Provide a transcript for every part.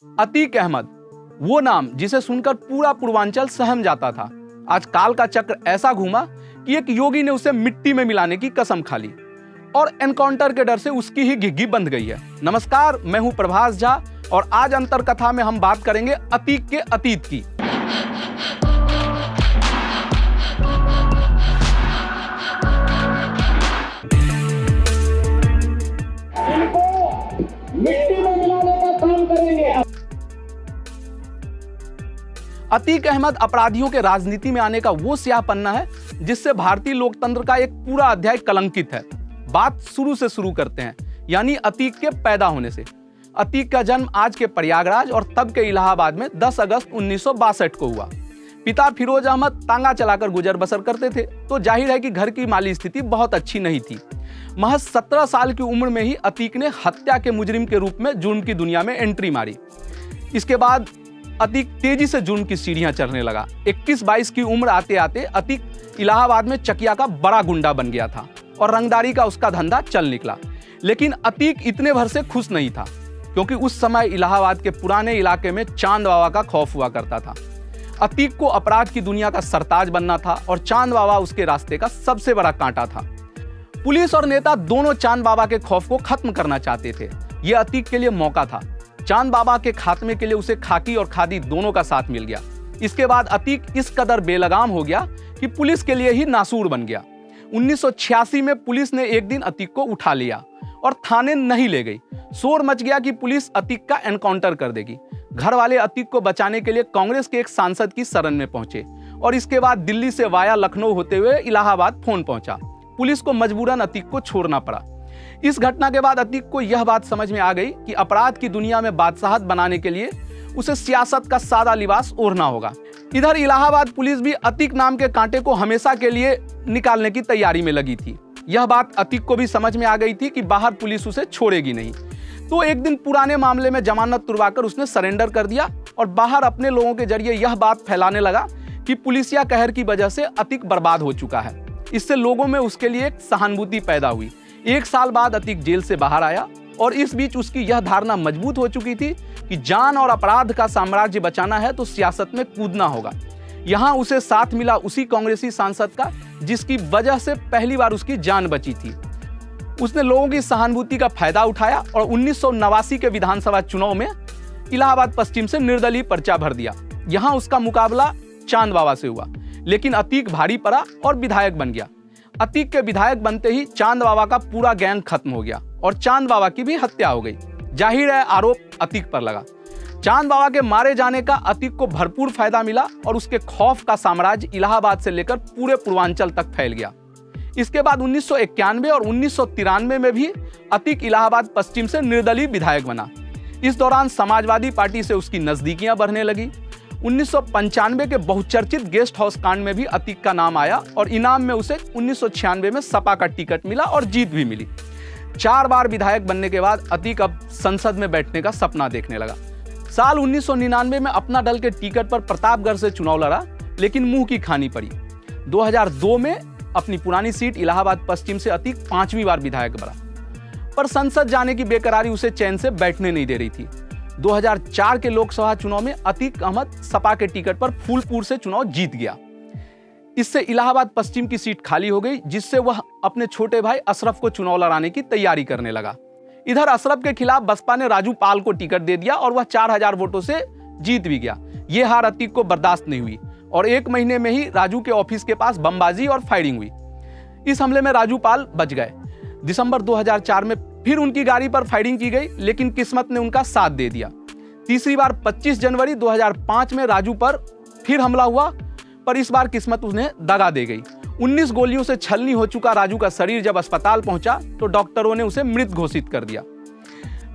अतीक अहमद, वो नाम जिसे सुनकर पूरा पूर्वांचल सहम जाता था, आज काल का चक्र ऐसा घूमा कि एक योगी ने उसे मिट्टी में मिलाने की कसम खा ली और एनकाउंटर के डर से उसकी ही घिघी बंध गई है। नमस्कार, मैं हूं प्रभास झा और आज अंतर कथा में हम बात करेंगे अतीक के अतीत की। मिट्टी में मिलाने का काम करेंगे। अतीक अहमद अपराधियों के राजनीति में आने का वो स्याह पन्ना है जिससे भारतीय लोकतंत्र का एक पूरा अध्याय कलंकित है। बात शुरू से शुरू करते हैं, यानी अतीक के पैदा होने से। अतीक का जन्म आज के प्रयागराज और तब के इलाहाबाद में 10 अगस्त 1962 को हुआ। पिता फिरोज अहमद तांगा चलाकर गुजर बसर करते थे, तो जाहिर है कि घर की माली स्थिति बहुत अच्छी नहीं थी। महज 17 साल की उम्र में ही अतीक ने हत्या के मुजरिम के रूप में जुर्म की दुनिया में एंट्री मारी। इसके बाद अतीक तेजी से जुर्म की सीढ़ियां चढ़ने लगा। 21-22 की उम्र आते आते अतीक इलाहाबाद में चकिया का बड़ा गुंडा बन गया था और रंगदारी का उसका धंधा चल निकला। लेकिन अतीक इतने भर से खुश नहीं था, क्योंकि उस समय इलाहाबाद के पुराने इलाके में चांद बाबा का खौफ हुआ करता था। अतीक को अपराध की दुनिया का सरताज बनना था और चांद बाबा उसके रास्ते का सबसे बड़ा कांटा था। पुलिस और नेता दोनों चांद बाबा के खौफ को खत्म करना चाहते थे। यह अतीक के लिए मौका था। चांद बाबा के खात्मे के लिए उसे खाकी और खादी दोनों का साथ मिल गया। इसके बाद अतीक इस कदर बेलगाम हो गया कि पुलिस के लिए ही नासूर बन गया। 1986 में पुलिस ने एक दिन अतीक को उठा लिया और थाने नहीं ले गई। शोर मच गया कि पुलिस अतीक का एनकाउंटर कर देगी। घर वाले अतीक को बचाने के लिए कांग्रेस के एक सांसद की शरण में पहुंचे और इसके बाद दिल्ली से वाया लखनऊ होते हुए इलाहाबाद फोन पहुंचा। पुलिस को मजबूरन अतीक को छोड़ना पड़ा। इस घटना के बाद अतीक को यह बात समझ में आ गई कि अपराध की दुनिया में बादशाहत बनाने के लिए उसे सियासत का सादा लिबास ओढ़ना होगा। इधर इलाहाबाद पुलिस भी अतीक नाम के कांटे को हमेशा के लिए निकालने की तैयारी में लगी थी। यह बात अतीक को भी समझ में आ गई थी कि बाहर पुलिस उसे छोड़ेगी नहीं। तो एक दिन पुराने मामले में जमानत तुड़वाकर उसने सरेंडर कर दिया और बाहर अपने लोगों के जरिए यह बात फैलाने लगा कि पुलिसिया कहर की वजह से अतीक बर्बाद हो चुका है। इससे लोगों में उसके लिए एक सहानुभूति पैदा हुई। 1 साल बाद अतीक जेल से बाहर आया और इस बीच उसकी यह धारणा मजबूत हो चुकी थी कि जान और अपराध का साम्राज्य बचाना है तो सियासत में कूदना होगा। यहाँ उसे साथ मिला उसी कांग्रेसी सांसद का जिसकी वजह से पहली बार उसकी जान बची थी। उसने लोगों की सहानुभूति का फायदा उठाया और 1989 के विधानसभा चुनाव में इलाहाबाद पश्चिम से निर्दलीय पर्चा भर दिया। यहाँ उसका मुकाबला चांद बाबा से हुआ, लेकिन अतीक भारी पड़ा और विधायक बन गया। अतीक के विधायक बनते ही चांद बाबा का पूरा गैंग खत्म हो गया और चांद बाबा की भी हत्या हो गई। जाहिर है आरोप अतीक पर लगा। चांद बाबा के मारे जाने का अतीक को भरपूर फायदा मिला और उसके खौफ का साम्राज्य इलाहाबाद से लेकर पूरे पूर्वांचल तक फैल गया। इसके बाद 1991 और 1993 में भी अतीक इलाहाबाद पश्चिम से निर्दलीय विधायक बना। इस दौरान समाजवादी पार्टी से उसकी नजदीकियां बढ़ने लगी। 1995 के बहुचर्चित गेस्ट हाउस कांड में भी अतीक का नाम आया और इनाम में उसे 1996 में सपा का टिकट मिला और जीत भी मिली। 4 बार विधायक बनने के बाद अतीक अब संसद में बैठने का सपना देखने लगा। साल 1999 में अपना दल के टिकट पर प्रतापगढ़ से चुनाव लड़ा, लेकिन मुंह की खानी पड़ी। 2002 में अपनी पुरानी सीट इलाहाबाद पश्चिम से अतीक 5वीं बार विधायक बना, पर संसद जाने की बेकरारी उसे चैन से बैठने नहीं दे रही थी। 2004 के लोकसभा चुनाव में अतीक अहमद सपा के टिकट पर फूलपुर से चुनाव जीत गया। इससे इलाहाबाद पश्चिम की सीट खाली हो गई, जिससे वह अपने छोटे भाई अशरफ को चुनाव लड़ाने की तैयारी करने लगा। इधर अशरफ के खिलाफ बसपा ने राजू पाल को टिकट दे दिया और वह 4000 वोटों से जीत भी गया। यह हार अतीक को बर्दाश्त नहीं हुई और 1 महीने में ही राजू के ऑफिस के पास बमबाजी और फायरिंग हुई। इस हमले में राजू पाल बच गए। दिसंबर 2004 में फिर उनकी गाड़ी पर फायरिंग की गई, लेकिन किस्मत ने उनका साथ दे दिया। तीसरी बार 25 जनवरी 2005 में राजू पर फिर हमला हुआ, पर इस बार किस्मत उन्हें दगा दे गई। 19 गोलियों से छलनी हो चुका राजू का शरीर जब अस्पताल पहुंचा तो डॉक्टरों ने उसे मृत घोषित कर दिया।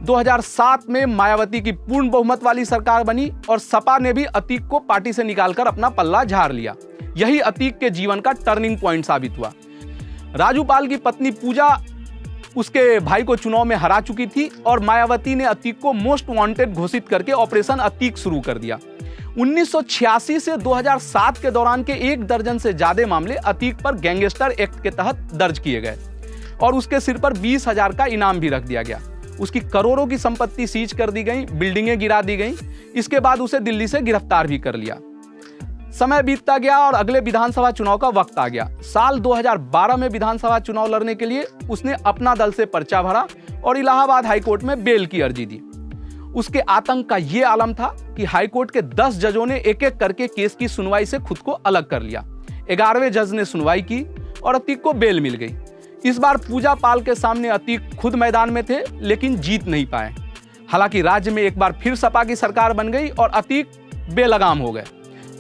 2007 में मायावती की पूर्ण बहुमत वाली सरकार बनी और सपा ने भी अतीक को पार्टी से निकालकर अपना पल्ला झाड़ लिया। यही अतीक के जीवन का टर्निंग पॉइंट साबित हुआ। राजू पाल की पत्नी पूजा उसके भाई को चुनाव में हरा चुकी थी और मायावती ने अतीक को मोस्ट वांटेड घोषित करके ऑपरेशन अतीक शुरू कर दिया। 1986 से 2007 के दौरान के 1 दर्जन से ज्यादा मामले अतीक पर गैंगस्टर एक्ट के तहत दर्ज किए गए और उसके सिर पर 20,000 का इनाम भी रख दिया गया। उसकी करोड़ों की संपत्ति सीज कर दी गई, बिल्डिंगें गिरा दी गई। इसके बाद उसे दिल्ली से गिरफ्तार भी कर लिया। समय बीतता गया और अगले विधानसभा चुनाव का वक्त आ गया। साल 2012 में विधानसभा चुनाव लड़ने के लिए उसने अपना दल से पर्चा भरा और इलाहाबाद हाईकोर्ट में बेल की अर्जी दी। उसके आतंक का यह आलम था कि हाईकोर्ट के 10 जजों ने एक एक करके केस की सुनवाई से खुद को अलग कर लिया। 11वें जज ने सुनवाई की और अतीक को बेल मिल गई। इस बार पूजा पाल के सामने अतीक खुद मैदान में थे, लेकिन जीत नहीं पाए। हालांकि राज्य में एक बार फिर सपा की सरकार बन गई और अतीक बेलगाम हो गए।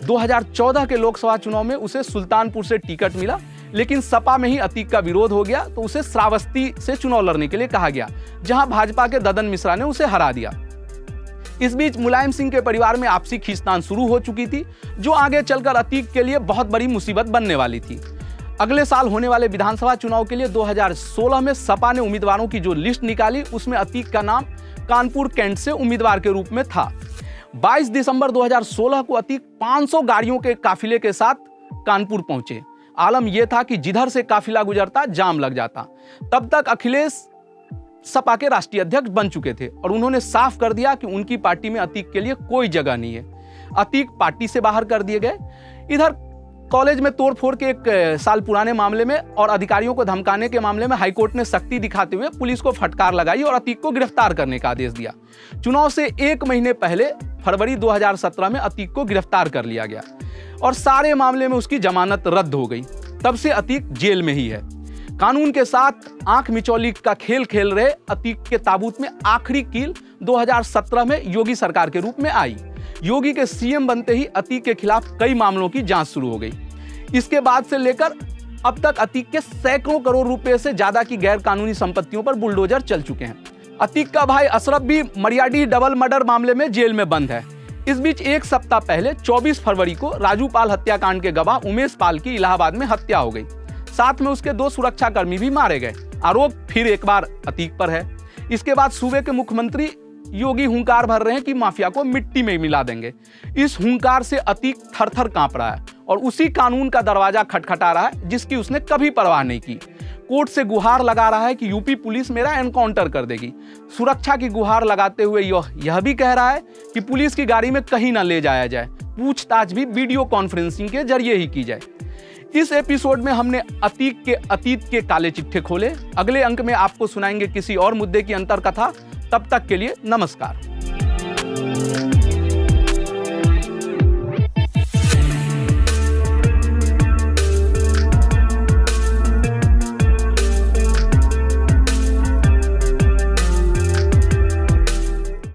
2014 के लोकसभा चुनाव में उसे सुल्तानपुर से टिकट मिला, लेकिन सपा में ही अतीक का विरोध हो गया तो उसे श्रावस्ती से चुनाव लड़ने के लिए कहा गया, जहां भाजपा के ददन मिश्रा ने उसे हरा दिया। इस बीच मुलायम सिंह के परिवार में आपसी खींचतान शुरू हो चुकी थी, जो आगे चलकर अतीक के लिए बहुत बड़ी मुसीबत बनने वाली थी। अगले साल होने वाले विधानसभा चुनाव के लिए 2016 में सपा ने उम्मीदवारों की जो लिस्ट निकाली, उसमें अतीक का नाम कानपुर कैंट से उम्मीदवार के रूप में था। 22 दिसंबर 2016 को अतीक 500 गाड़ियों के काफिले के साथ कानपुर पहुंचे। आलम यह था कि जिधर से काफिला गुजरता जाम लग जाता। तब तक अखिलेश सपा के राष्ट्रीय अध्यक्ष बन चुके थे और उन्होंने साफ कर दिया कि उनकी पार्टी में अतीक के लिए कोई जगह नहीं है। अतीक पार्टी से बाहर कर दिए गए। इधर कॉलेज में तोड़फोड़ के 1 साल पुराने मामले में और अधिकारियों को धमकाने के मामले में हाईकोर्ट ने सख्ती दिखाते हुए पुलिस को फटकार लगाई और अतीक को गिरफ्तार करने का आदेश दिया। चुनाव से 1 महीने पहले फरवरी 2017 में अतीक को गिरफ्तार कर लिया गया और सारे मामले में उसकी जमानत रद्द हो गई। तब से अतीक जेल में ही है। कानून के साथ आंख मिचौली का खेल खेल रहे अतीक के ताबूत में आखिरी कील 2017 में योगी सरकार के रूप में आई। योगी के सीएम बनते ही अतीक के खिलाफ कई मामलों की जांच शुरू हो गई। इसके बाद से लेकर अब तक अतीक के सैकड़ों करोड़ रुपए से ज्यादा की गैर कानूनी संपत्तियों पर बुलडोजर चल चुके हैं। अतीक का भाई अशरफ भी मरियाडीह डबल मर्डर मामले में जेल में बंद है। इस बीच 1 सप्ताह पहले 24 फरवरी को राजू पाल हत्याकांड के गवाह उमेश पाल की इलाहाबाद में हत्या हो गई। साथ में उसके 2 सुरक्षाकर्मी भी मारे गए। आरोप फिर एक बार अतीक पर है। इसके बाद सूबे के मुख्यमंत्री योगी हुंकार भर रहे हैं कि माफिया को मिट्टी में मिला देंगे। इस हुंकार से अतीक थर-थर कांप रहा है और उसी कानून का दरवाजा खटखटा रहा है जिसकी उसने कभी परवाह नहीं की। कोर्ट से गुहार लगा रहा है कि यूपी पुलिस मेरा एनकाउंटर कर देगी। सुरक्षा की गुहार लगाते हुए यह भी कह रहा है कि पुलिस की गाड़ी में कहीं न ले जाया जाए, पूछताछ भी वीडियो कॉन्फ्रेंसिंग के जरिए ही की जाए। इस एपिसोड में हमने अतीक के अतीत के काले चिट्ठे खोले। अगले अंक में आपको सुनाएंगे किसी और मुद्दे की अंतर कथा। तब तक के लिए नमस्कार।